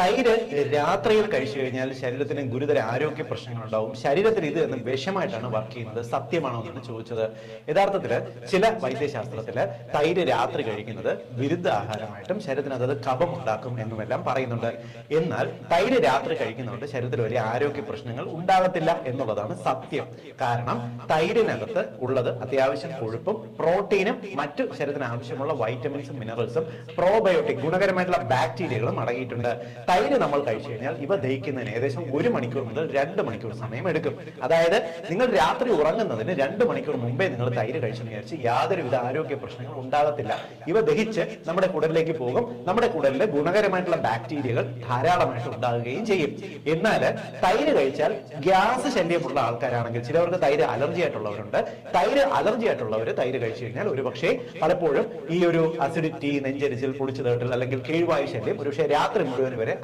തൈര് രാത്രിയിൽ കഴിച്ചു കഴിഞ്ഞാൽ ശരീരത്തിന് ഗുരുതര ആരോഗ്യ പ്രശ്നങ്ങൾ ഉണ്ടാവും. ശരീരത്തിൽ ഇത് എന്ന് വിഷമായിട്ടാണ് വർക്ക് ചെയ്യുന്നത്. സത്യമാണോ എന്നാണ് ചോദിച്ചത്. യഥാർത്ഥത്തില് ചില വൈദ്യശാസ്ത്രത്തില് തൈര് രാത്രി കഴിക്കുന്നത് വിരുദ്ധ ആഹാരമായിട്ടും ശരീരത്തിന് അത് കഫം ഉണ്ടാക്കും എന്നുമെല്ലാം പറയുന്നുണ്ട്. എന്നാൽ തൈര് രാത്രി കഴിക്കുന്നതുകൊണ്ട് ശരീരത്തിൽ വലിയ ആരോഗ്യ പ്രശ്നങ്ങൾ ഉണ്ടാകത്തില്ല എന്നുള്ളതാണ് സത്യം. കാരണം തൈരിനകത്ത് ഉള്ളത് അത്യാവശ്യം കൊഴുപ്പും പ്രോട്ടീനും മറ്റു ശരീരത്തിന് ആവശ്യമുള്ള വൈറ്റമിൻസും മിനറൽസും പ്രോബയോട്ടിക് ഗുണകരമായിട്ടുള്ള ബാക്ടീരിയകളും അടങ്ങിയിട്ടുണ്ട്. തൈര് നമ്മൾ കഴിച്ചു കഴിഞ്ഞാൽ ഇവ ദഹിക്കുന്നതിന് ഏകദേശം 1 മണിക്കൂർ മുതൽ 2 മണിക്കൂർ സമയം എടുക്കും. അതായത് നിങ്ങൾ രാത്രി ഉറങ്ങുന്നതിന് 2 മണിക്കൂർ മുമ്പേ നിങ്ങൾ തൈര് കഴിച്ചെന്ന് വിചാരിച്ച് യാതൊരുവിധ ആരോഗ്യ പ്രശ്നങ്ങളും ഉണ്ടാകത്തില്ല. ഇവ ദഹിച്ച് നമ്മുടെ കുടലിലേക്ക് പോകും. നമ്മുടെ കുടലിലെ ഗുണകരമായിട്ടുള്ള ബാക്ടീരിയകൾ ധാരാളമായിട്ട് ഉണ്ടാകുകയും ചെയ്യും. എന്നാൽ തൈര് കഴിച്ചാൽ ഗ്യാസ് ശല്യമുള്ള ആൾക്കാരാണെങ്കിൽ, ചിലവർക്ക് തൈര് അലർജി ആയിട്ടുള്ളവരുണ്ട്. തൈര് അലർജി ആയിട്ടുള്ളവർ തൈര് കഴിച്ചു കഴിഞ്ഞാൽ ഒരുപക്ഷെ പലപ്പോഴും ഈ ഒരു അസിഡിറ്റി, നെഞ്ചരിച്ചിൽ, പൊടിച്ചു തേട്ടൽ അല്ലെങ്കിൽ കീഴ്വായു ശല്യം ഒരുപക്ഷെ രാത്രി മുഴുവൻ വരെ